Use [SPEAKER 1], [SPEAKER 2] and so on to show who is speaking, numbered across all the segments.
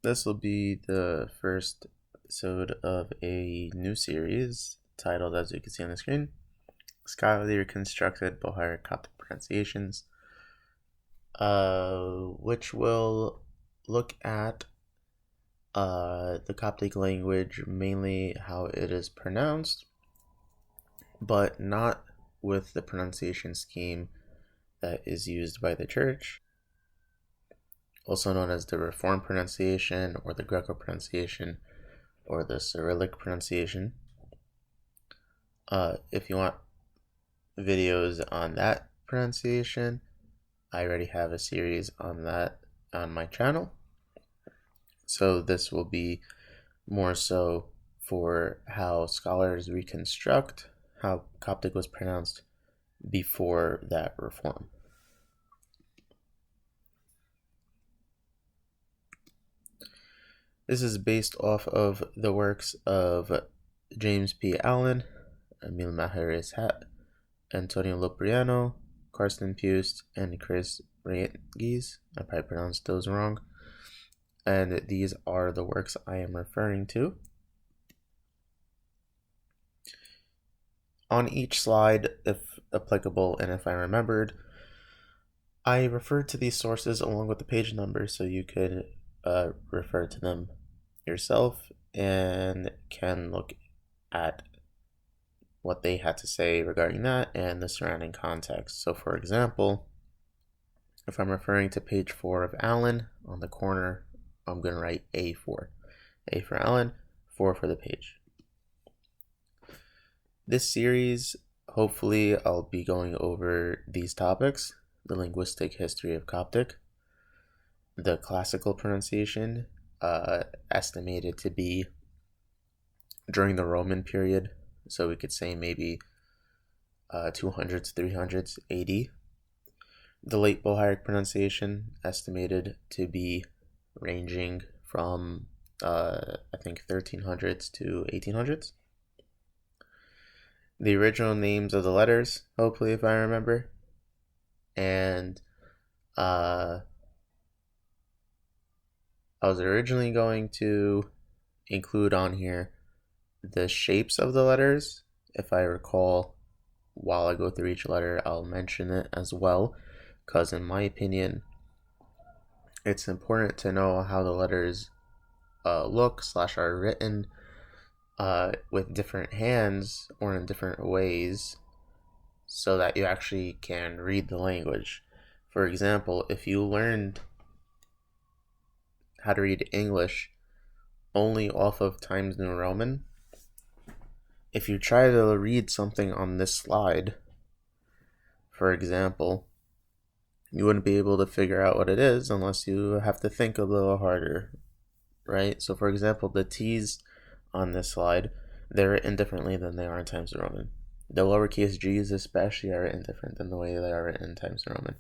[SPEAKER 1] This will be the first episode of a new series titled, as you can see on the screen, Scholarly Reconstructed Bohairic Coptic Pronunciations, which will look at the Coptic language, mainly how it is pronounced, but not with the pronunciation scheme that is used by the Church, also known as the Reformed pronunciation or the Greco pronunciation or the Cyrillic pronunciation. If you want videos on that pronunciation, I already have a series on that on my channel. So this will be more so for how scholars reconstruct how Coptic was pronounced before that reform. This is based off of the works of James P. Allen, Emil Maharis Hat, Antonio Lopriano, Karsten Pust, and Chris Reitges. I probably pronounced those wrong. And these are the works I am referring to. On each slide, if applicable and if I remembered, I referred to these sources along with the page numbers so you could refer to them yourself and can look at what they had to say regarding that and the surrounding context. So for example, if I'm referring to page 4 of Allen, on the corner I'm going to write A4. A for Allen, 4 for the page. This series, hopefully I'll be going over these topics: the linguistic history of Coptic, the classical pronunciation, estimated to be during the Roman period, so we could say maybe 200s, 300s AD. The late Bohairic pronunciation, estimated to be ranging from I think 1300s to 1800s. The original names of the letters, hopefully, if I remember. And I was originally going to include on here the shapes of the letters. If I recall, while I go through each letter, I'll mention it as well, because in my opinion, it's important to know how the letters look / are written with different hands or in different ways, so that you actually can read the language. For example, if you learned how to read English only off of Times New Roman, if you try to read something on this slide, for example, you wouldn't be able to figure out what it is unless you have to think a little harder, right? So for example, the T's on this slide, they're written differently than they are in Times New Roman. The lowercase g's especially are written different than the way they are written in Times New Roman.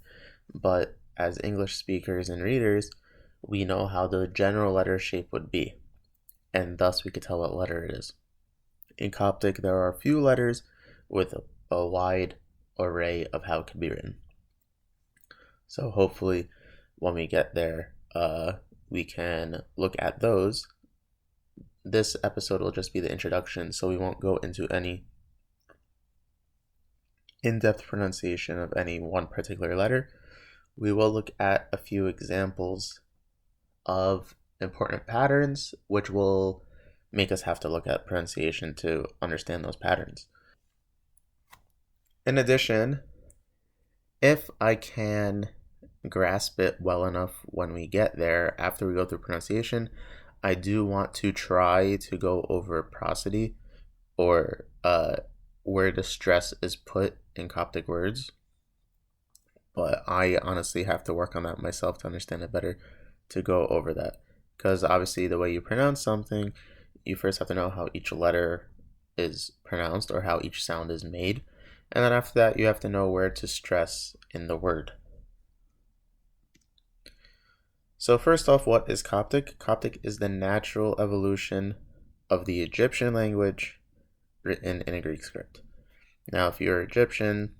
[SPEAKER 1] But as English speakers and readers, we know how the general letter shape would be, and thus we could tell what letter it is. In Coptic, there are a few letters with a wide array of how it could be written. So hopefully when we get there, we can look at those. This episode will just be the introduction, so we won't go into any in-depth pronunciation of any one particular letter. We will look at a few examples of important patterns, which will make us have to look at pronunciation to understand those patterns. In addition, if I can grasp it well enough when we get there, after we go through pronunciation, I do want to try to go over prosody, or where the stress is put in Coptic words. But I honestly have to work on that myself to understand it better, to go over that. Because obviously the way you pronounce something, you first have to know how each letter is pronounced or how each sound is made. And then after that, you have to know where to stress in the word. So first off, what is Coptic? Coptic is the natural evolution of the Egyptian language written in a Greek script. Now, if you're Egyptian,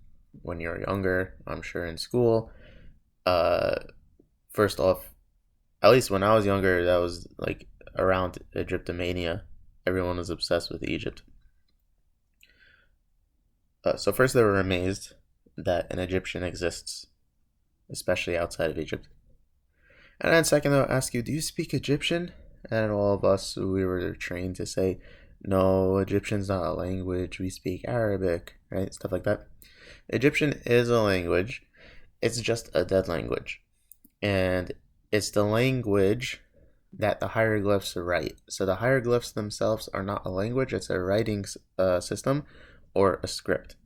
[SPEAKER 1] when you're younger, I'm sure in school, first off, At least when I was younger, that was like around Egyptomania. Everyone was obsessed with Egypt. So first they were amazed that an Egyptian exists, especially outside of Egypt. And then second they'll ask you, do you speak Egyptian? And all of us, we were trained to say, no, Egyptian's not a language, we speak Arabic, right? Stuff like that. Egyptian is a language, it's just a dead language. And it's the language that the hieroglyphs write. So the hieroglyphs themselves are not a language, it's a writing system or a script.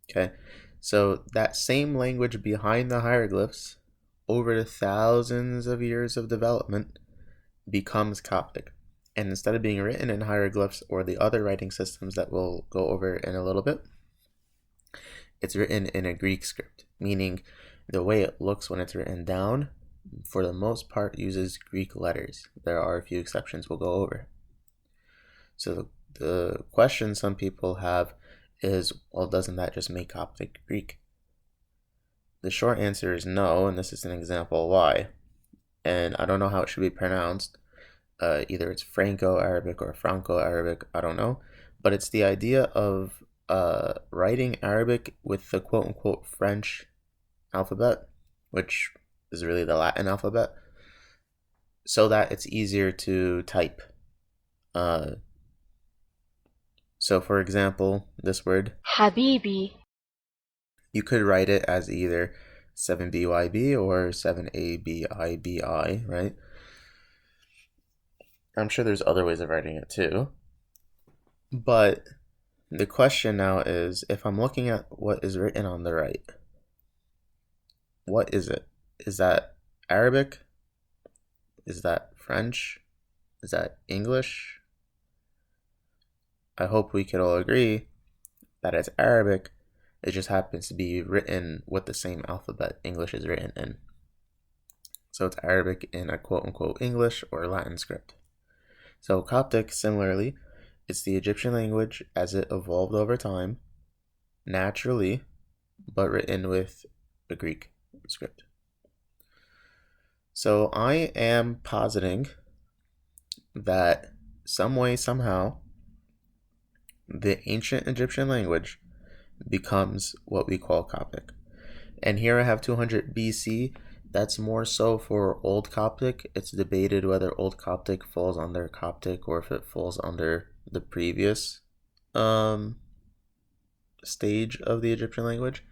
[SPEAKER 1] Okay, so that same language behind the hieroglyphs, over the thousands of years of development, becomes Coptic. And instead of being written in hieroglyphs or the other writing systems that we'll go over in a little bit, it's written in a Greek script, meaning the way it looks when it's written down, for the most part, uses Greek letters. There are a few exceptions we'll go over. So the question some people have is, well, doesn't that just make Coptic Greek? The short answer is no, and this is an example why. And I don't know how it should be pronounced. Either it's Franco-Arabic or Franco-Arabic, I don't know. But it's the idea of writing Arabic with the quote-unquote French alphabet, which is really the Latin alphabet, so that it's easier to type. So for example, this word,
[SPEAKER 2] Habibi.
[SPEAKER 1] you could write it as either 7BYB or 7ABIBI, right? I'm sure there's other ways of writing it too. But the question now is, if I'm looking at what is written on the right, what is it? Is that Arabic? Is that French? Is that English? I hope we could all agree that it's Arabic. It just happens to be written with the same alphabet English is written in. So it's Arabic in a quote-unquote English or Latin script. So Coptic, similarly, it's the Egyptian language as it evolved over time, naturally, but written with a Greek script. So I am positing that some way, somehow, the ancient Egyptian language becomes what we call Coptic. And here I have 200 BC. That's more so for Old Coptic. It's debated whether Old Coptic falls under Coptic or if it falls under the previous stage of the Egyptian language.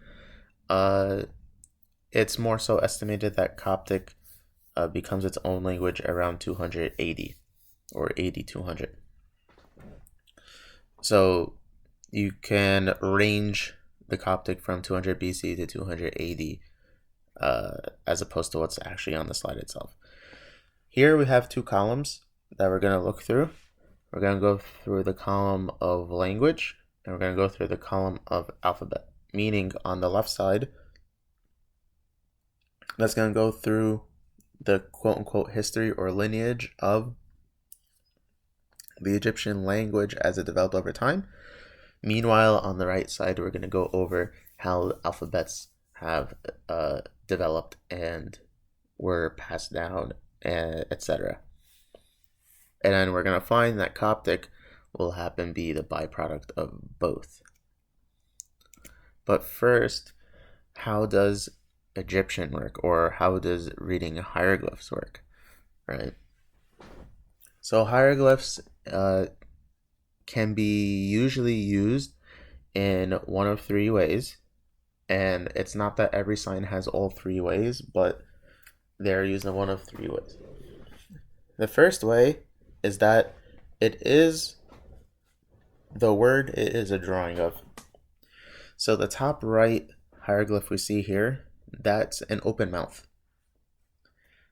[SPEAKER 1] It's more so estimated that Coptic becomes its own language around 280 or 8200. So you can range the Coptic from 200 BC to 280 as opposed to what's actually on the slide itself. Here we have two columns that we're going to look through. We're going to go through the column of language, and we're going to go through the column of alphabet, meaning on the left side, that's going to go through the quote-unquote history or lineage of the Egyptian language as it developed over time. Meanwhile, on the right side, we're going to go over how alphabets have developed and were passed down, etc. And then we're going to find that Coptic will happen to be the byproduct of both. But first, how does Egyptian work, or how does reading hieroglyphs work, right? So hieroglyphs can be usually used in one of three ways, and it's not that every sign has all three ways, but they're used in one of three ways. The first way is that it is the word it is a drawing of. So the top right hieroglyph we see here, that's an open mouth.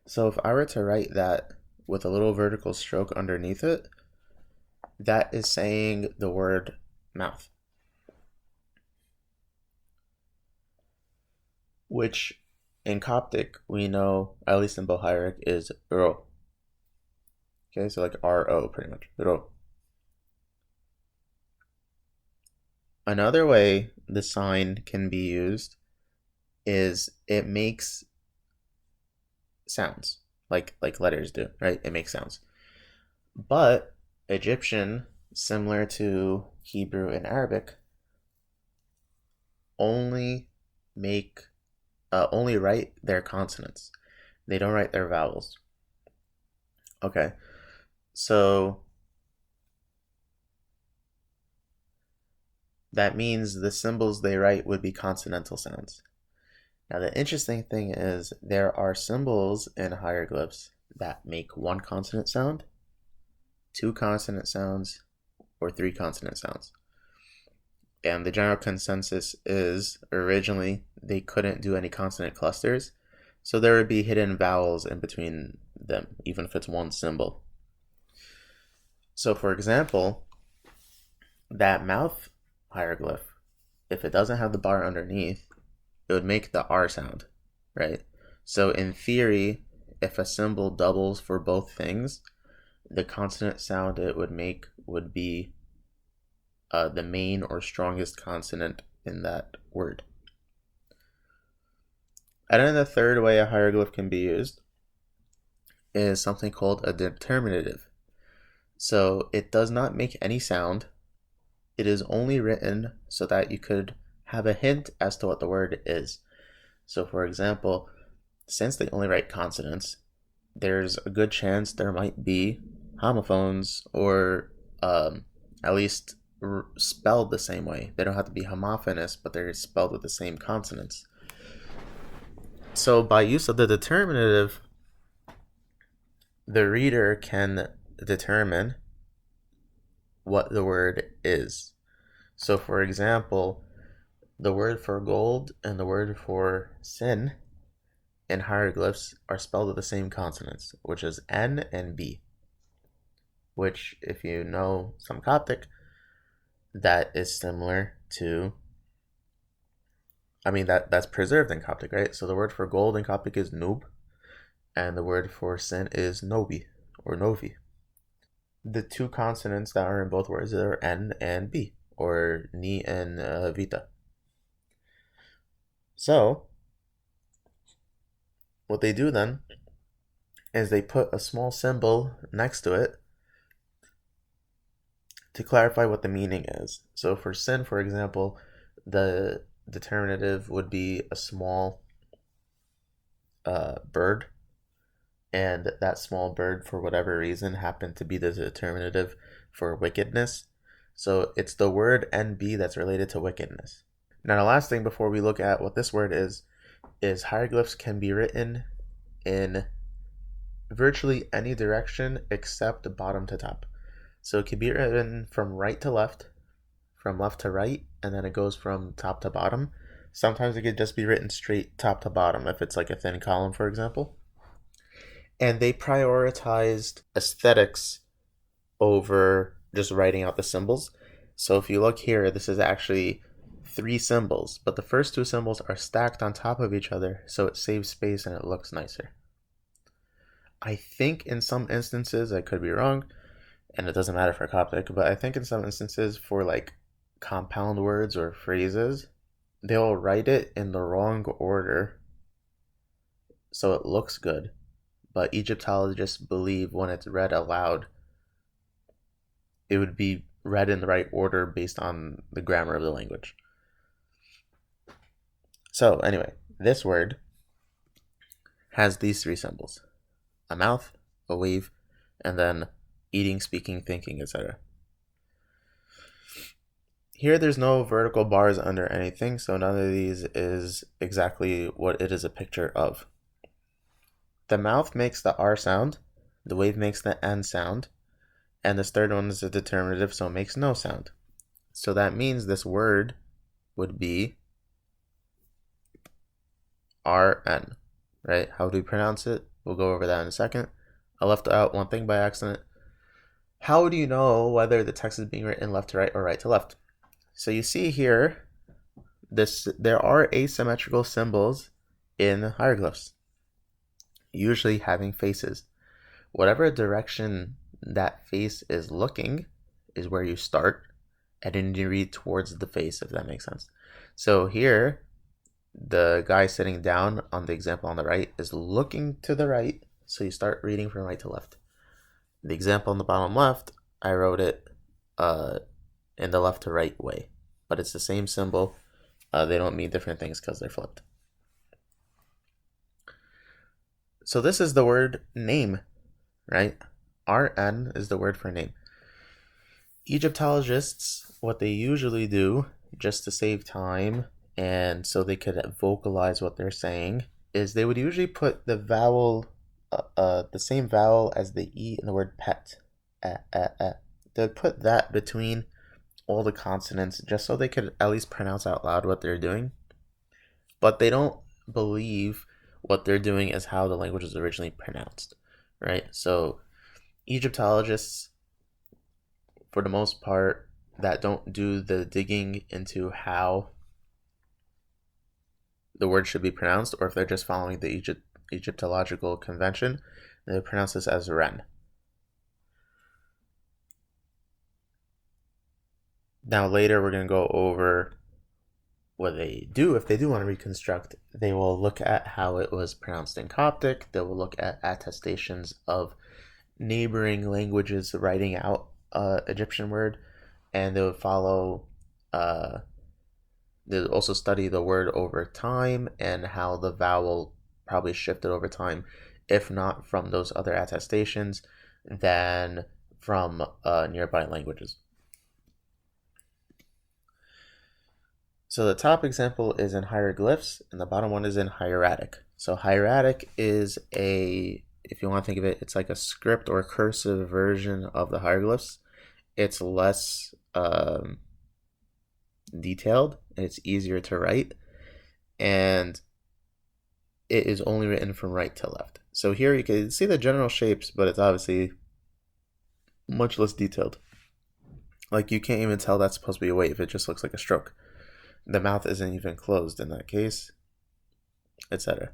[SPEAKER 1] So if I were to write that with a little vertical stroke underneath it, that is saying the word mouth, which in Coptic we know, at least in Bohairic, is ro. Okay, so like R-O pretty much, ro. Another way the sign can be used is it makes sounds. like letters do, right? It makes sounds. But Egyptian, similar to Hebrew and Arabic, only make only write their consonants. They don't write their vowels. Okay, so that means the symbols they write would be consonantal sounds. Now, the interesting thing is there are symbols in hieroglyphs that make one consonant sound, two consonant sounds, or three consonant sounds. And the general consensus is originally they couldn't do any consonant clusters, so there would be hidden vowels in between them, even if it's one symbol. So, for example, that mouth hieroglyph, if it doesn't have the bar underneath, it would make the R sound, right? So in theory, if a symbol doubles for both things, the consonant sound it would make would be the main or strongest consonant in that word. And then the third way a hieroglyph can be used is something called a determinative. So it does not make any sound. It is only written so that you could have a hint as to what the word is. So for example, since they only write consonants, there's a good chance there might be homophones or at least spelled the same way. They don't have to be homophonous, but they're spelled with the same consonants. So by use of the determinative, the reader can determine what the word is. So for example, the word for gold and the word for sin in hieroglyphs are spelled with the same consonants, which is N and B. Which, if you know some Coptic, that is similar to, that's preserved in Coptic, right? So the word for gold in Coptic is Nub, and the word for sin is Nobi, or Novi. The two consonants that are in both words are N and B, or Ni and Vita. So, what they do then is they put a small symbol next to it to clarify what the meaning is. So for sin, for example, the determinative would be a small bird, and that small bird, for whatever reason, happened to be the determinative for wickedness. So it's the word NB that's related to wickedness. Now, the last thing before we look at what this word is hieroglyphs can be written in virtually any direction except bottom to top. So it can be written from right to left, from left to right, and then it goes from top to bottom. Sometimes it could just be written straight top to bottom if it's like a thin column, for example. And they prioritized aesthetics over just writing out the symbols. So if you look here, this is actually 3 symbols, but the first 2 symbols are stacked on top of each other, so it saves space and it looks nicer. I think in some instances, I could be wrong, and it doesn't matter for Coptic, but I think in some instances for like compound words or phrases, they'll write it in the wrong order so it looks good. But Egyptologists believe when it's read aloud, it would be read in the right order based on the grammar of the language. So anyway, this word has these 3 symbols: a mouth, a wave, and then eating, speaking, thinking, etc. Here there's no vertical bars under anything, so none of these is exactly what it is a picture of. The mouth makes the R sound, the wave makes the N sound, and this third one is a determinative, so it makes no sound. So that means this word would be RN, right? How do we pronounce it? We'll go over that in a second. I left out one thing by accident. How do you know whether the text is being written left to right or right to left? So you see here, there are asymmetrical symbols in hieroglyphs, usually having faces. Whatever direction that face is looking is where you start, and then you read towards the face, if that makes sense. So here, the guy sitting down on the example on the right is looking to the right, So you start reading from right to left. The example in the bottom left, I wrote it in the left to right way, but it's the same symbol. They don't mean different things because they're flipped. So this is the word name, right? RN is the word for name. Egyptologists, what they usually do, just to save time and so they could vocalize what they're saying, is they would usually put the vowel, the same vowel as the E in the word pet. They'd put that between all the consonants just so they could at least pronounce out loud what they're doing. But they don't believe what they're doing is how the language was originally pronounced, right? So Egyptologists, for the most part, that don't do the digging into how the word should be pronounced, or if they're just following the Egyptological convention, they pronounce this as Ren. Now later we're going to go over what they do. If they do want to reconstruct, they will look at how it was pronounced in Coptic. They will look at attestations of neighboring languages writing out Egyptian word, and they would follow they also study the word over time and how the vowel probably shifted over time, if not from those other attestations, then from nearby languages. So the top example is in hieroglyphs, and the bottom one is in hieratic. So hieratic is if you want to think of it, it's like a script or cursive version of the hieroglyphs. It's less detailed, and it's easier to write, and it is only written from right to left. So here you can see the general shapes, but it's obviously much less detailed. Like you can't even tell that's supposed to be a wave, it just looks like a stroke. The mouth isn't even closed in that case, etc.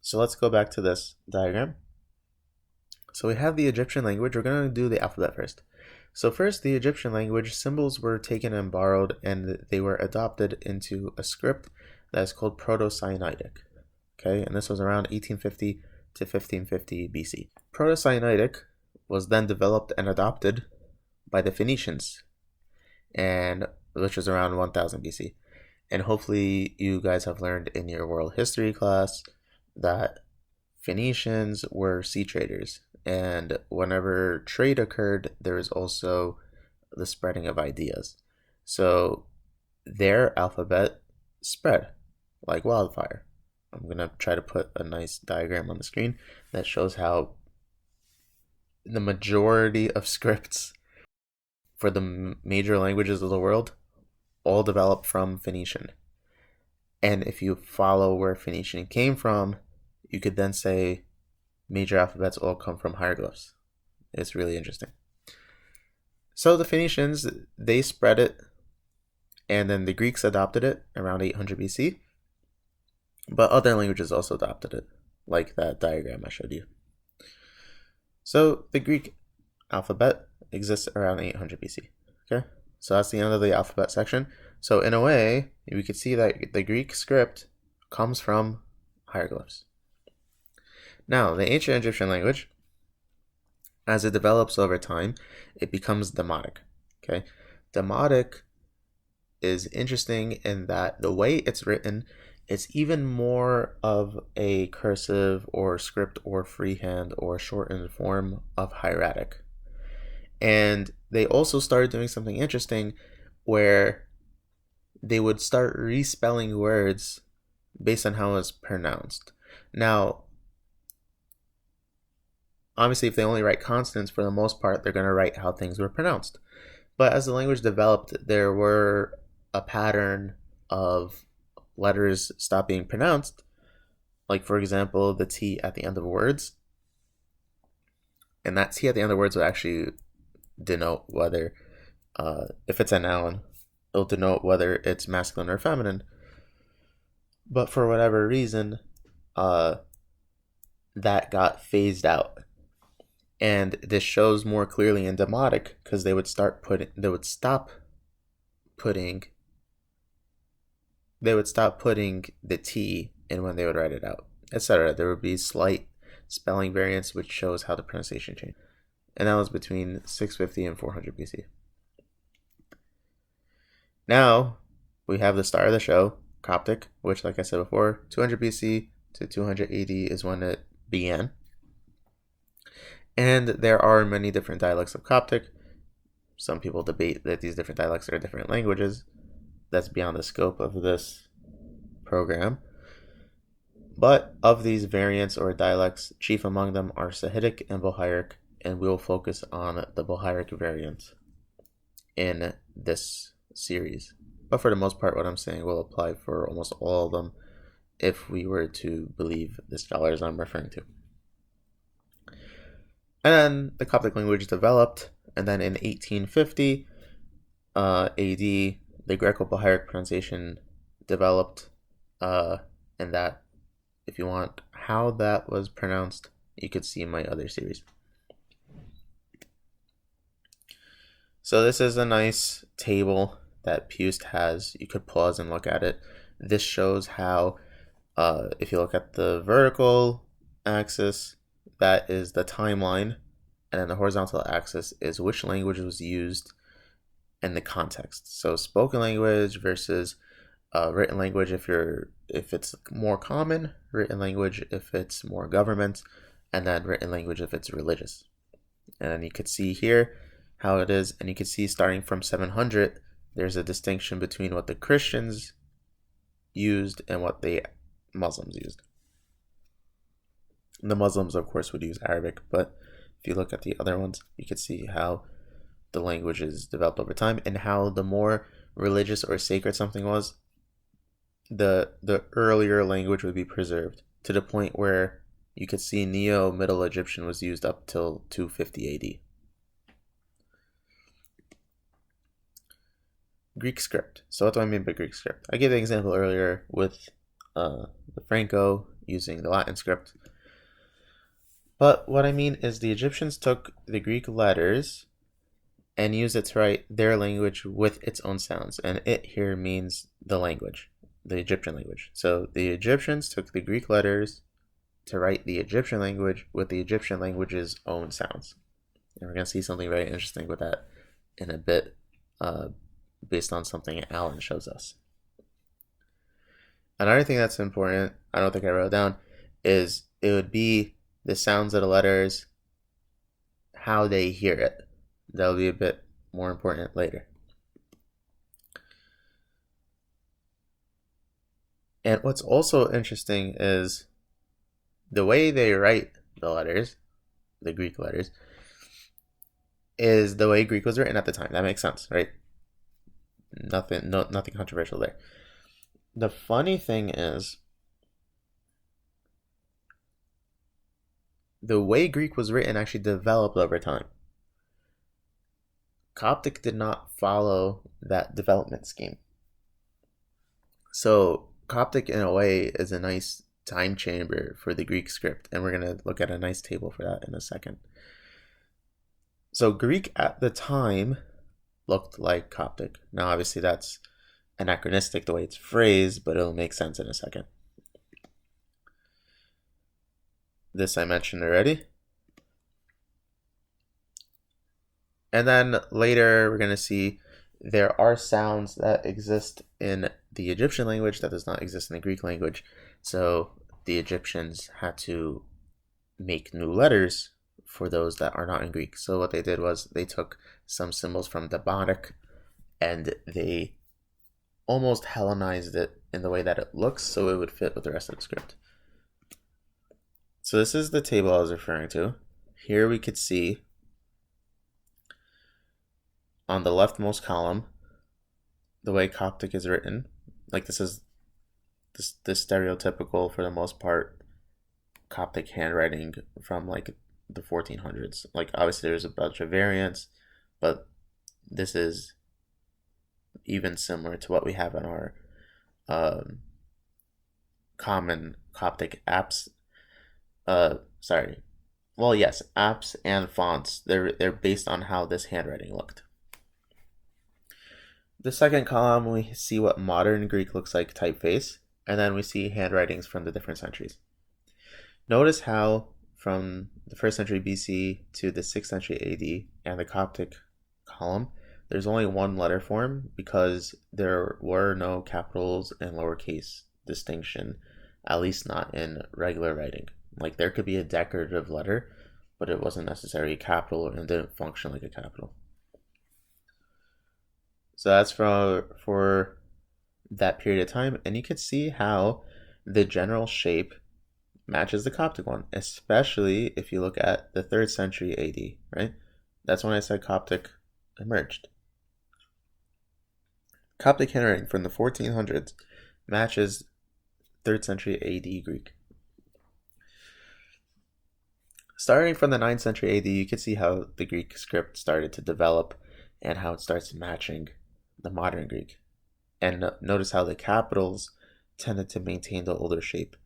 [SPEAKER 1] So let's go back to this diagram. So we have the Egyptian language. We're going to do the alphabet first. So first, the Egyptian language, symbols were taken and borrowed, and they were adopted into a script that is called Proto-Sinaitic. Okay, and this was around 1850 to 1550 BC. Proto-Sinaitic was then developed and adopted by the Phoenicians, and which was around 1000 BC. And hopefully you guys have learned in your world history class that Phoenicians were sea traders, and whenever trade occurred, there was also the spreading of ideas. So their alphabet spread like wildfire. I'm going to try to put a nice diagram on the screen that shows how the majority of scripts for the major languages of the world all developed from Phoenician. And if you follow where Phoenician came from, you could then say major alphabets all come from hieroglyphs. It's really interesting. So the Phoenicians, they spread it, and then the Greeks adopted it around 800 BC. But other languages also adopted it, like that diagram I showed you. So the Greek alphabet exists around 800 BC. Okay, so that's the end of the alphabet section. So in a way, we could see that the Greek script comes from hieroglyphs. Now, the ancient Egyptian language, as it develops over time, it becomes Demotic. Okay, Demotic is interesting in that the way it's written, it's even more of a cursive or script or freehand or shortened form of hieratic. And they also started doing something interesting where they would start respelling words based on how it's pronounced. Now, obviously, if they only write consonants, for the most part, they're going to write how things were pronounced. But as the language developed, there were a pattern of letters stop being pronounced. Like, for example, the T at the end of words. And that T at the end of words would actually denote whether, if it's a noun, it'll denote whether it's masculine or feminine. But for whatever reason, that got phased out. And this shows more clearly in Demotic because they would stop putting the T in when they would write it out. etc. There would be slight spelling variants, which shows how the pronunciation changed. And that was between 650 and 400 BC. Now, we have the star of the show, Coptic, which, like I said before, 200 BC to 200 AD is when it began. And there are many different dialects of Coptic. Some people debate that these different dialects are different languages. That's beyond the scope of this program. But of these variants or dialects, chief among them are Sahidic and Bohairic, and we'll focus on the Bohairic variant in this series. But for the most part, what I'm saying will apply for almost all of them if we were to believe the scholars I'm referring to. And then the Coptic language developed, and then in 1850 AD, the Greco-Bohairic pronunciation developed, and that, if you want how that was pronounced, you could see my other series. So this is a nice table that Pust has. You could pause and look at it. This shows how, if you look at the vertical axis, that is the timeline, and then the horizontal axis is which language was used in the context. So spoken language versus written language if it's more common, written language if it's more government, and then written language if it's religious. And then you could see here how it is, and you can see starting from 700, there's a distinction between what the Christians used and what the Muslims used. The Muslims, of course, would use Arabic, but if you look at the other ones, you can see how the languages developed over time and how the more religious or sacred something was, the earlier language would be preserved to the point where you could see Neo-Middle Egyptian was used up till 250 AD. Greek script. So what do I mean by Greek script? I gave the example earlier with the Franco using the Latin script. But what I mean is the Egyptians took the Greek letters and used it to write their language with its own sounds. And it here means the language, the Egyptian language. So the Egyptians took the Greek letters to write the Egyptian language with the Egyptian language's own sounds. And we're going to see something very interesting with that in a bit, based on something Alan shows us. Another thing that's important, I don't think I wrote down, is it would be the sounds of the letters, how they hear it. That'll be a bit more important later. And what's also interesting is the way they write the letters, the Greek letters, is the way Greek was written at the time. That makes sense, right? Nothing controversial there. The funny thing is, the way Greek was written actually developed over time. Coptic did not follow that development scheme. So Coptic, in a way, is a nice time chamber for the Greek script, and we're going to look at a nice table for that in a second. So Greek at the time looked like Coptic. Now, obviously, that's anachronistic the way it's phrased, but it'll make sense in a second. This I mentioned already. And then later we're going to see there are sounds that exist in the Egyptian language that does not exist in the Greek language. So the Egyptians had to make new letters for those that are not in Greek. So what they did was they took some symbols from the Bohairic and they almost Hellenized it in the way that it looks so it would fit with the rest of the script. So this is the table I was referring to. Here we could see on the leftmost column the way Coptic is written. Like this is this stereotypical, for the most part, Coptic handwriting from like the 1400s. Like obviously there's a bunch of variants, but this is even similar to what we have in our common Coptic apps. Apps and fonts. They're based on how this handwriting looked. The second column, we see what modern Greek looks like typeface, and then we see handwritings from the different centuries. Notice how from the 1st century BC to the 6th century AD and the Coptic column, there's only one letter form because there were no capitals and lowercase distinction, at least not in regular writing. Like there could be a decorative letter, but it wasn't necessarily a capital and didn't function like a capital. So that's for that period of time, and you could see how the general shape matches the Coptic one, especially if you look at the 3rd century AD, right? That's when I said Coptic emerged. Coptic handwriting from the 1400s matches 3rd century AD Greek. Starting from the 9th century AD, you can see how the Greek script started to develop and how it starts matching the modern Greek. And notice how the capitals tended to maintain the older shape,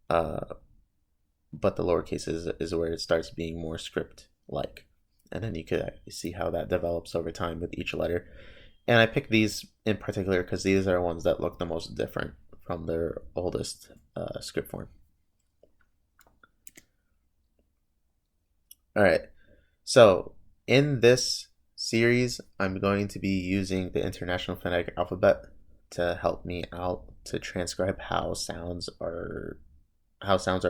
[SPEAKER 1] but the lowercase is where it starts being more script-like. And then you could see how that develops over time with each letter. And I picked these in particular because these are ones that look the most different from their oldest script form. All right, so in this series, I'm going to be using the International Phonetic Alphabet to help me out to transcribe how sounds are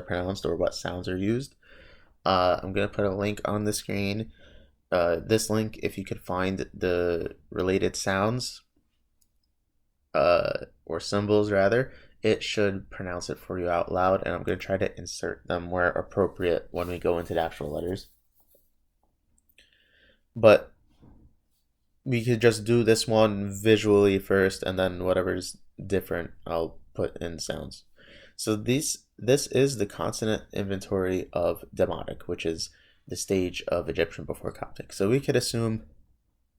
[SPEAKER 1] pronounced or what sounds are used. I'm going to put a link on the screen. This link, if you could find the related sounds or symbols rather, it should pronounce it for you out loud, and I'm going to try to insert them where appropriate when we go into the actual letters. But we could just do this one visually first, and then whatever's different, I'll put in sounds. So this is the consonant inventory of Demotic, which is the stage of Egyptian before Coptic. So we could assume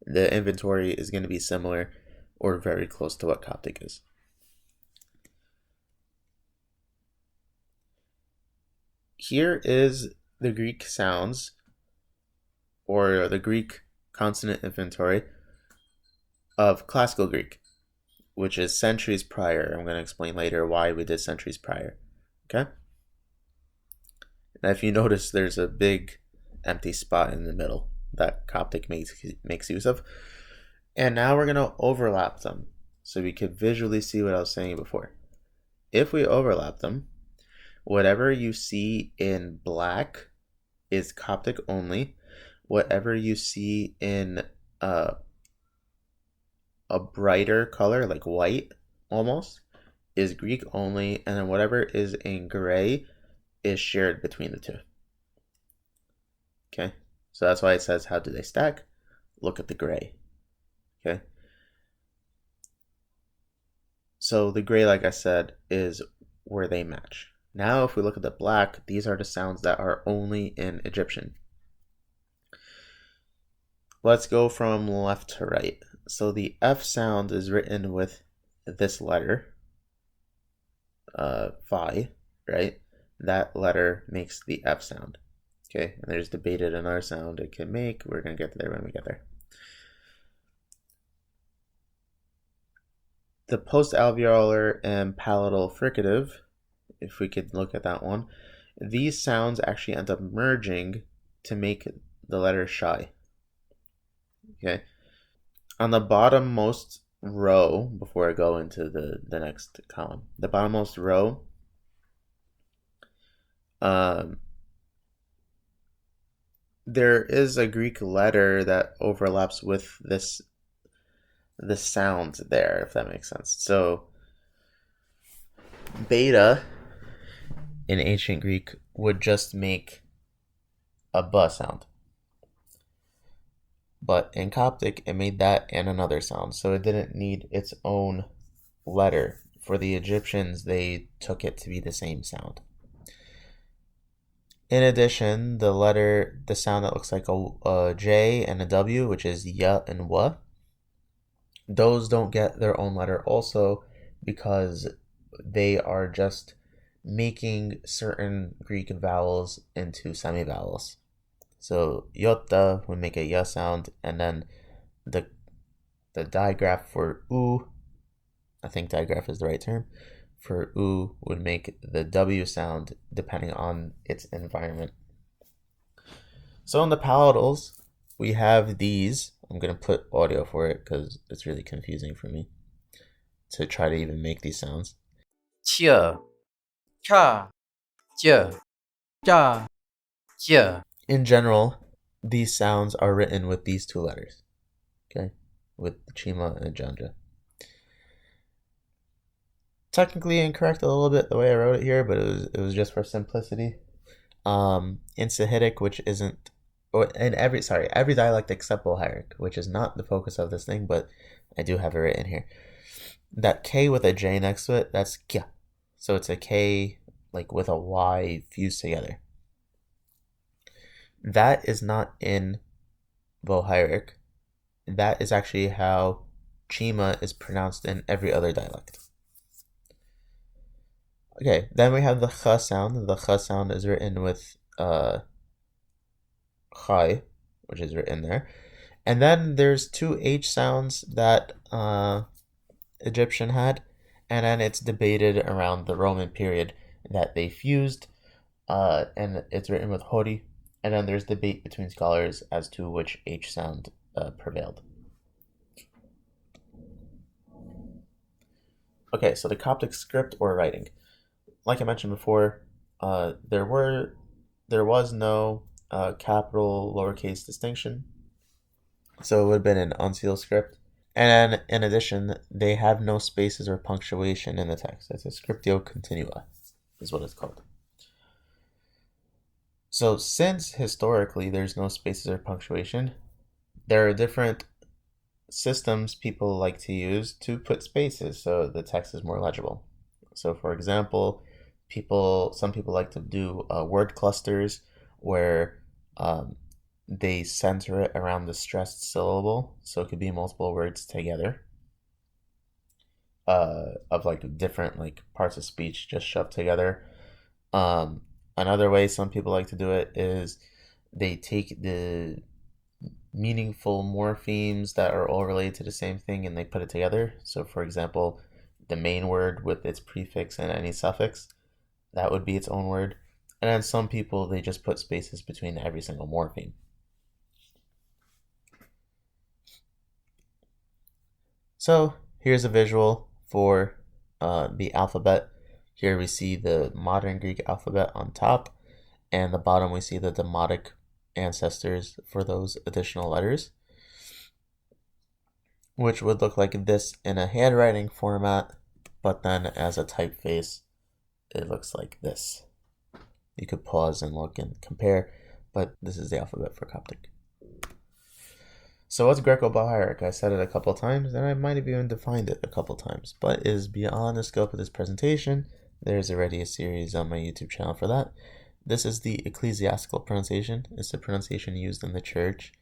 [SPEAKER 1] the inventory is going to be similar or very close to what Coptic is. Here is the Greek sounds, or the Greek consonant inventory of Classical Greek, which is centuries prior. I'm going to explain later why we did centuries prior. Okay? Now, if you notice, there's a big empty spot in the middle that Coptic makes use of. And now we're going to overlap them so we could visually see what I was saying before. If we overlap them, whatever you see in black is Coptic only. Whatever you see in a brighter color, like white almost, is Greek only, and then whatever is in gray is shared between the two. Okay, so that's why it says, how do they stack? Look at the gray. Okay, so the gray, like I said, is where they match. Now if we look at the black, these are the sounds that are only in Egyptian. Let's go from left to right. So the F sound is written with this letter, phi, right? That letter makes the F sound. Okay, and there's debated another sound it can make. We're going to get there when we get there. The post-alveolar and palatal fricative, if we could look at that one, these sounds actually end up merging to make the letter shy. Okay, on the bottommost row, before I go into the next column, the bottommost row, there is a Greek letter that overlaps with the sound there, if that makes sense. So beta in ancient Greek would just make a B sound. But in Coptic, it made that and another sound, so it didn't need its own letter. For the Egyptians, they took it to be the same sound. In addition, the sound that looks like a J and a W, which is ya and wa, those don't get their own letter also because they are just making certain Greek vowels into semivowels. So yota would make a ya sound, and then the digraph for u, I think digraph is the right term, for U would make the W sound depending on its environment. So in the palatals, we have these. I'm going to put audio for it because it's really confusing for me to try to even make these sounds.
[SPEAKER 2] ch, cha, j, ja, j.
[SPEAKER 1] In general, these sounds are written with these two letters, okay, with Chima and Janja. Technically incorrect a little bit the way I wrote it here, but it was just for simplicity. In Sahidic, which isn't, or in every dialect except Bohairic, which is not the focus of this thing, but I do have it written here. That K with a J next to it, that's kya. So it's a K like with a Y fused together. That is not in Bohairic. That is actually how Chima is pronounced in every other dialect. Okay, then we have the Ch sound. The Ch sound is written with Chai, which is written there. And then there's two H sounds that Egyptian had, and then it's debated around the Roman period that they fused, and it's written with Hori. And then there's debate between scholars as to which H sound prevailed. Okay, so the Coptic script or writing. Like I mentioned before, there was no capital lowercase distinction, so it would have been an unsealed script. And then, in addition, they have no spaces or punctuation in the text. It's a scriptio continua, is what it's called. So since historically there's no spaces or punctuation, there are different systems people like to use to put spaces so the text is more legible. So for example, some people like to do word clusters where they center it around the stressed syllable, so it could be multiple words together of like different like parts of speech just shoved together. Another way some people like to do it is they take the meaningful morphemes that are all related to the same thing and they put it together. So for example, the main word with its prefix and any suffix, that would be its own word. And then some people, they just put spaces between every single morpheme. So here's a visual for the alphabet. Here we see the modern Greek alphabet on top, and the bottom we see the Demotic ancestors for those additional letters, which would look like this in a handwriting format, but then as a typeface, it looks like this. You could pause and look and compare, but this is the alphabet for Coptic. So what's Greco-Bohairic? I said it a couple times, and I might have even defined it a couple times, but it is beyond the scope of this presentation. There's already a series on my YouTube channel for that. This is the ecclesiastical pronunciation. It's the pronunciation used in the church.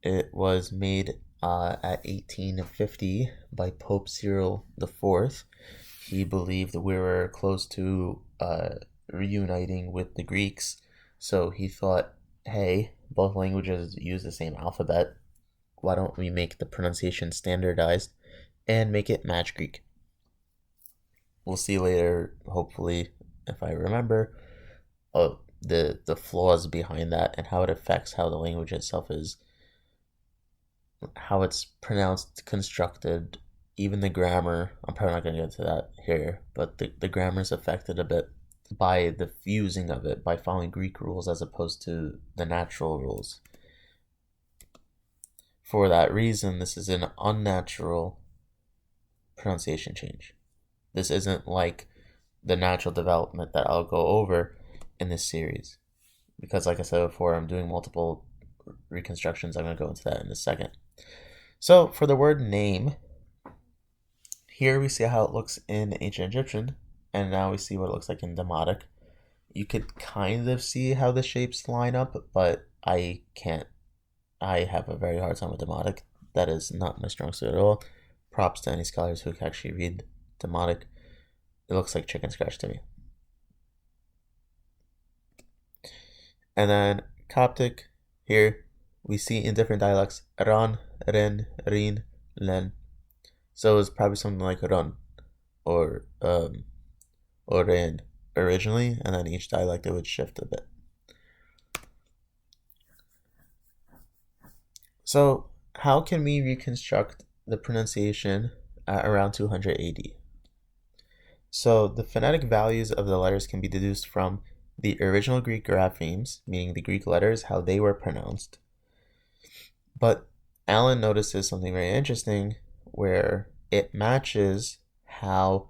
[SPEAKER 1] It was made at 1850 by Pope Cyril IV. He believed we were close to reuniting with the Greeks, so he thought, hey, both languages use the same alphabet. Why don't we make the pronunciation standardized and make it match Greek? We'll see later, hopefully, if I remember, the flaws behind that and how it affects how the language itself is, how it's pronounced, constructed, even the grammar. I'm probably not going to get into that here, but the grammar is affected a bit by the fusing of it, by following Greek rules as opposed to the natural rules. For that reason, this is an unnatural pronunciation change. This isn't like the natural development that I'll go over in this series. Because like I said before, I'm doing multiple reconstructions. I'm going to go into that in a second. So for the word name, here we see how it looks in ancient Egyptian, and now we see what it looks like in Demotic. You could kind of see how the shapes line up, but I can't. I have a very hard time with Demotic. That is not my strong suit at all. Props to any scholars who can actually read Demotic. It looks like chicken scratch to me. And then Coptic, here we see in different dialects Ran, Ren, Rin, Len. So it's probably something like Ron. or oren originally, and then each dialect it would shift a bit. So how can we reconstruct the pronunciation at around 200 AD? So the phonetic values of the letters can be deduced from the original Greek graphemes, meaning the Greek letters, how they were pronounced. But Alan notices something very interesting where it matches how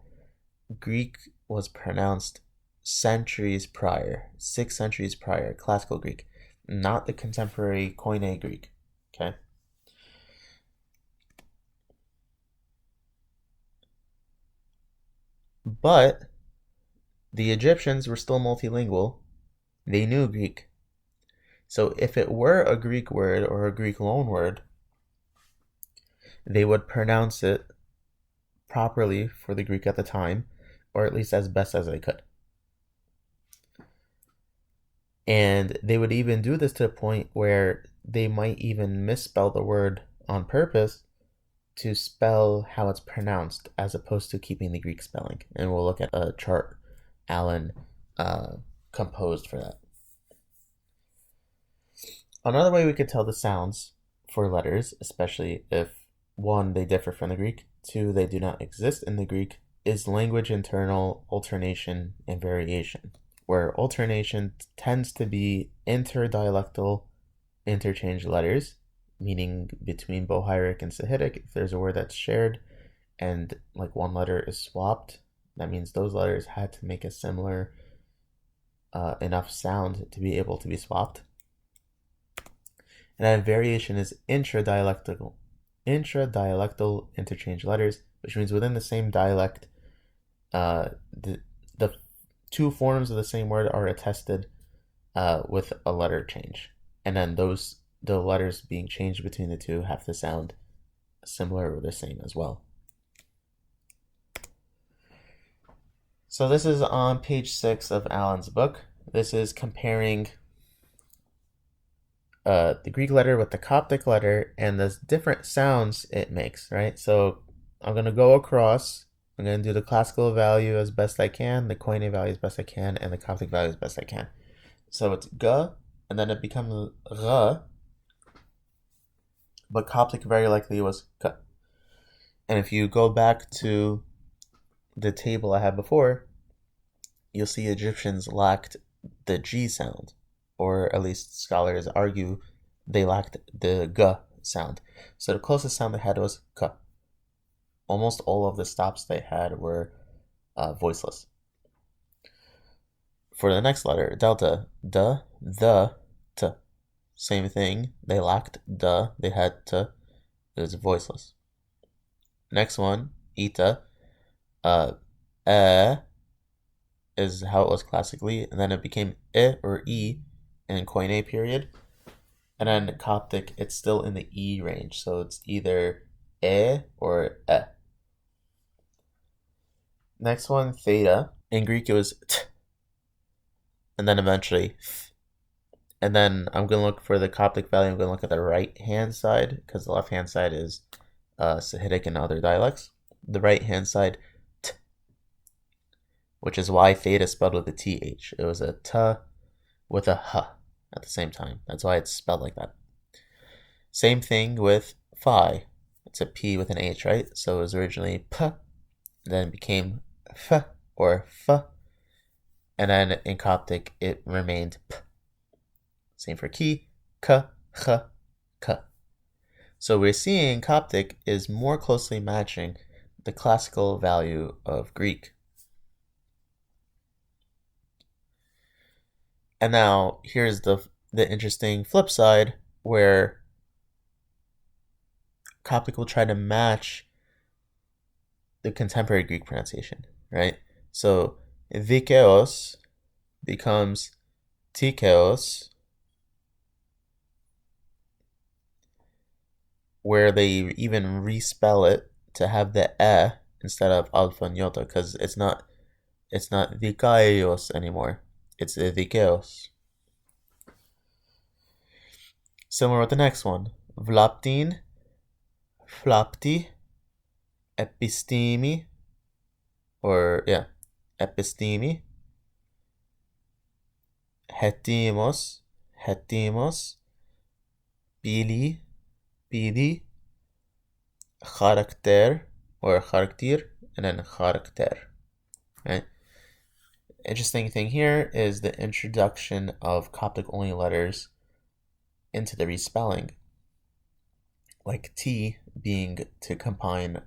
[SPEAKER 1] Greek was pronounced centuries prior, 6 centuries prior, classical Greek, not the contemporary Koine Greek. Okay. But the Egyptians were still multilingual. They knew Greek. So if it were a Greek word or a Greek loanword, they would pronounce it properly for the Greek at the time, or at least as best as they could. And they would even do this to a point where they might even misspell the word on purpose to spell how it's pronounced as opposed to keeping the Greek spelling. And we'll look at a chart Alan composed for that. Another way we could tell the sounds for letters, especially if 1, they differ from the Greek, 2, they do not exist in the Greek, is language internal alternation and variation, where alternation tends to be interdialectal interchange letters, meaning between Bohairic and Sahidic, if there's a word that's shared and like one letter is swapped, that means those letters had to make a similar enough sound to be able to be swapped. And then variation is intradialectal interchange letters, which means within the same dialect, the 2 forms of the same word are attested with a letter change. And then the letters being changed between the 2 have to sound similar or the same as well. So this is on page 6 of Alan's book. This is comparing the Greek letter with the Coptic letter and the different sounds it makes, right? So I'm going to go across. I'm going to do the classical value as best I can, the Koine value as best I can, and the Coptic value as best I can. So it's G, and then it becomes R, but Coptic very likely was K. And if you go back to the table I had before, you'll see Egyptians lacked the G sound, or at least scholars argue they lacked the G sound. So the closest sound they had was K. Almost all of the stops they had were voiceless. For the next letter, delta, D, the, T. Same thing, they lacked D, they had T, it was voiceless. Next one, eta, is how it was classically, and then it became or E in Koine period. And then Coptic, it's still in the E range, so it's either or e. Next one, theta. In Greek, it was t, and then eventually th. And then I'm going to look for the Coptic value. I'm going to look at the right-hand side, because the left-hand side is Sahidic and other dialects. The right-hand side, t, which is why theta is spelled with a th. It was a t with a h at the same time. That's why it's spelled like that. Same thing with phi. It's a p with an h, right? So it was originally p, then it became f or f, and then in Coptic it remained p. Same for ki, k, ch, k. So we're seeing Coptic is more closely matching the classical value of Greek. And now here's the interesting flip side, where Coptic will try to match the contemporary Greek pronunciation, right? So dikeos becomes tikeos, where they even respell it to have the e instead of alpha and iota, because it's not dikaios anymore. It's dikeos. Similar with the next one. Vlaptin, flapti, epistemi, or yeah, epistemi, hetimos, bili, karakter, or charakter, and then charakter. Right? Interesting thing here is the introduction of Coptic only letters into the respelling, like T being to combine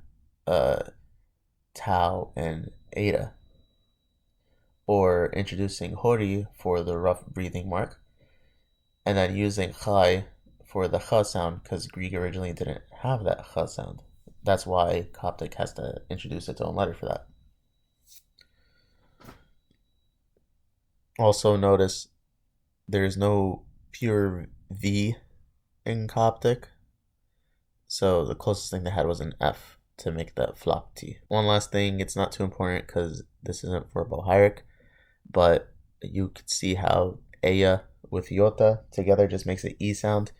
[SPEAKER 1] tau and eta, or introducing hori for the rough breathing mark, and then using chai for the ch sound because Greek originally didn't have that ch sound. That's why Coptic has to introduce its own letter for that. Also notice there's no pure V in Coptic, so the closest thing they had was an F to make that flop T. One last thing, it's not too important because this isn't for Bohairic, but you could see how Aya with Iota together just makes an E sound.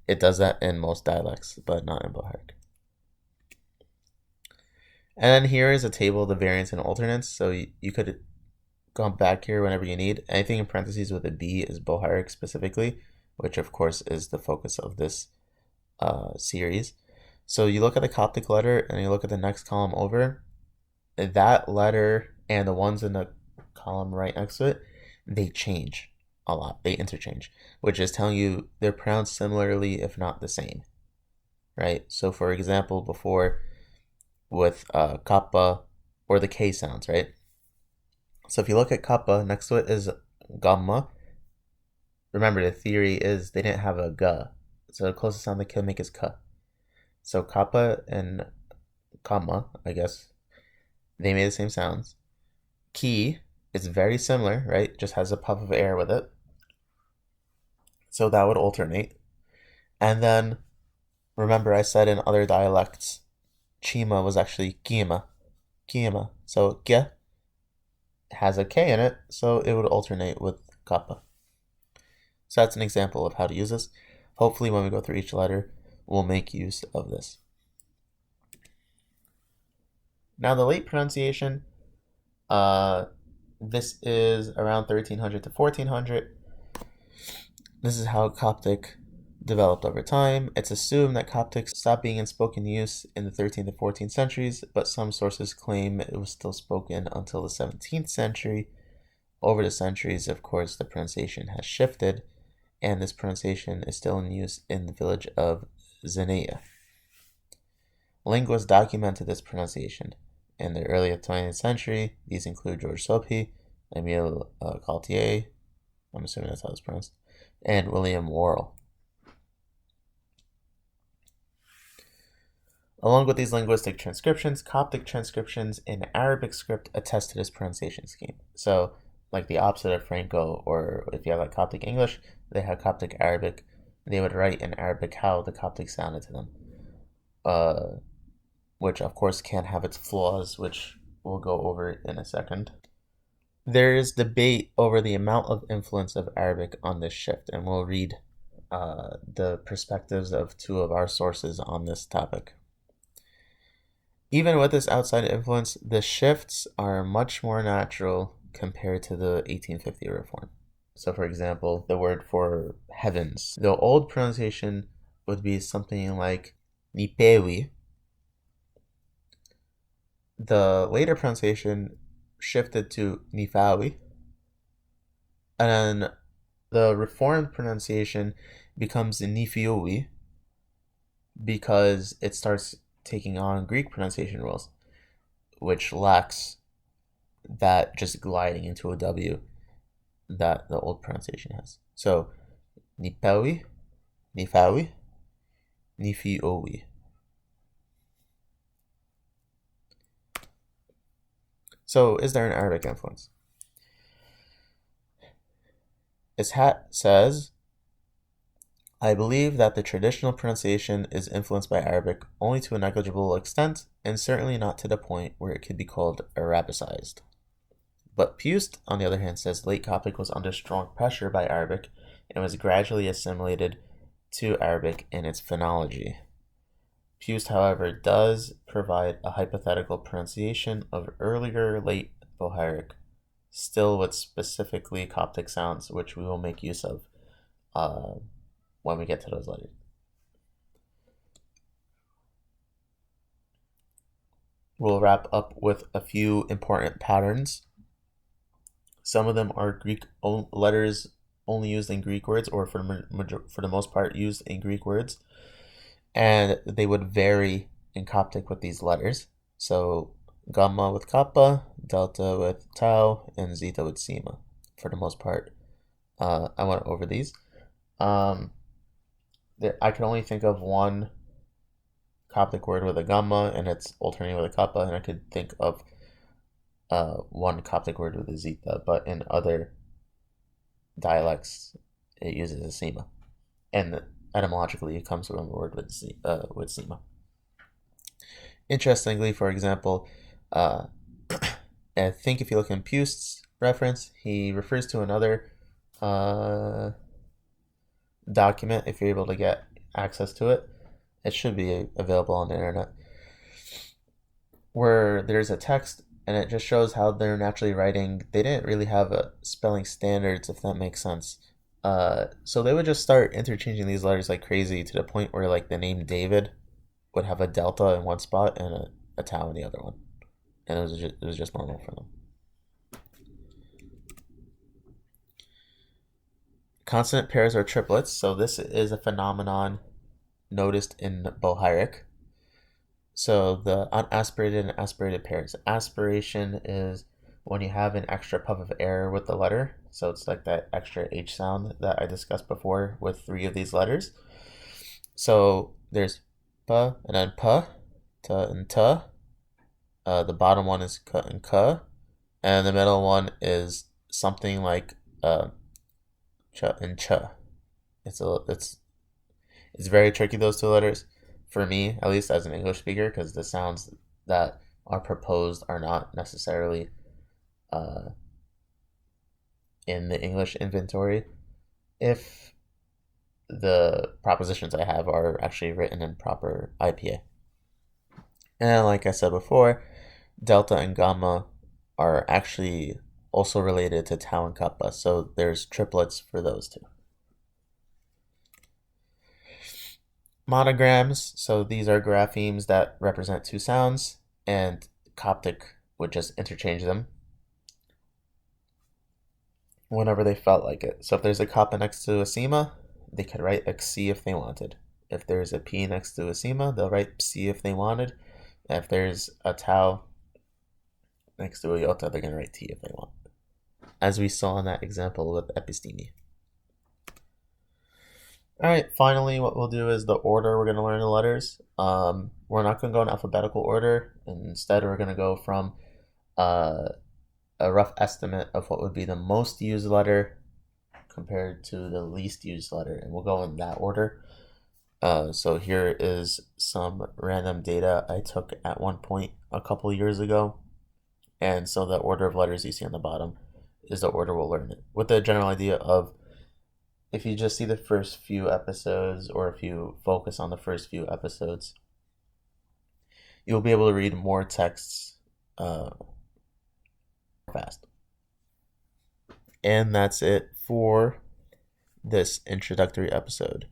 [SPEAKER 1] It does that in most dialects, but not in Bohairic. And then here is a table of the variants and alternates, so you could go back here whenever you need. Anything in parentheses with a B is Bohairic specifically, which of course is the focus of this series. So you look at the Coptic letter and you look at the next column over, that letter and the ones in the column right next to it, they change a lot. They interchange, which is telling you they're pronounced similarly, if not the same, right? So for example, before with kappa or the K sounds, right? So if you look at kappa, next to it is gamma. Remember, the theory is they didn't have a ga, so the closest sound they could make is ka. So kappa and gamma, I guess, they made the same sounds. Ki is very similar, right? Just has a puff of air with it. So that would alternate. And then, remember I said in other dialects, chima was actually kima. So ge has a K in it, so it would alternate with kappa. So that's an example of how to use this. Hopefully when we go through each letter, we'll make use of this. Now the late pronunciation, this is around 1300 to 1400. This is how Coptic developed over time. It's assumed that Coptic stopped being in spoken use in the 13th to 14th centuries, but some sources claim it was still spoken until the 17th century. Over the centuries, of course, the pronunciation has shifted, and this pronunciation is still in use in the village of Zenea. Linguists documented this pronunciation. In the early 20th century, these include George Sophy, Emile Gaultier, I'm assuming that's how it's pronounced, and William Worrell. Along with these linguistic transcriptions, Coptic transcriptions in Arabic script attest to this pronunciation scheme. So, like the opposite of Franco, or if you have like Coptic English, they have Coptic Arabic. They would write in Arabic how the Coptic sounded to them, which of course can have its flaws, which we'll go over in a second. There is debate over the amount of influence of Arabic on this shift, and we'll read the perspectives of two of our sources on this topic. Even with this outside influence, the shifts are much more natural compared to the 1850 reform. So for example, the word for heavens. The old pronunciation would be something like nipewi. The later pronunciation shifted to nifawi. And then the reformed pronunciation becomes nifiowi because it starts taking on Greek pronunciation rules, which lacks that just gliding into a W that the old pronunciation has. So, nipawi, nifawi, nifiowi. So, is there an Arabic influence? Ishat says, I believe that the traditional pronunciation is influenced by Arabic only to a negligible extent, and certainly not to the point where it could be called Arabicized. But Pust, on the other hand, says late Coptic was under strong pressure by Arabic and was gradually assimilated to Arabic in its phonology. Puce, however, does provide a hypothetical pronunciation of earlier late Bohairic, still with specifically Coptic sounds, which we will make use of when we get to those letters. We'll wrap up with a few important patterns. Some of them are Greek letters only used in Greek words, or for the most part used in Greek words, and they would vary in Coptic with these letters. So gamma with kappa, delta with tau, and zeta with sigma, for the most part. I went over these. I can only think of one Coptic word with a gamma, and it's alternating with a kappa, and I could think of one Coptic word with a zeta, but in other dialects, it uses a sigma, and etymologically, it comes from a word with sigma. Interestingly, for example, I think if you look in Puce's reference, he refers to another document. If you're able to get access to it, it should be available on the internet, where there's a text and it just shows how they're naturally writing. They didn't really have a spelling standards, if that makes sense. So they would just start interchanging these letters like crazy, to the point where like the name David would have a delta in one spot and a tau in the other one, and it was just normal for them. Consonant pairs are triplets, so this is a phenomenon noticed in Bohairic. So the unaspirated and aspirated pairs. Aspiration is when you have an extra puff of air with the letter. So it's like that extra H sound that I discussed before with 3 of these letters. So there's P and then P, T and T. The bottom one is K and K. And the middle one is something like Ch and Ch. It's very tricky, those 2 letters, for me, at least as an English speaker, because the sounds that are proposed are not necessarily in the English inventory, if the propositions I have are actually written in proper IPA. And like I said before, delta and gamma are actually also related to tau and kappa, so there's triplets for those 2. Monograms, so these are graphemes that represent 2 sounds, and Coptic would just interchange them whenever they felt like it. So if there's a kappa next to a sigma, they could write a xi if they wanted. If there's a p next to a sigma, they'll write psi if they wanted. If there's a tau next to a iota, they're going to write t if they want, as we saw in that example with episteme. Alright, finally what we'll do is the order we're going to learn the letters. We're not going to go in alphabetical order. Instead, we're going to go from a rough estimate of what would be the most used letter compared to the least used letter, and we'll go in that order. So here is some random data I took at one point a couple years ago, and so the order of letters you see on the bottom is the order we'll learn it, with the general idea of, if you just see the first few episodes, or if you focus on the first few episodes, you'll be able to read more texts fast. And that's it for this introductory episode.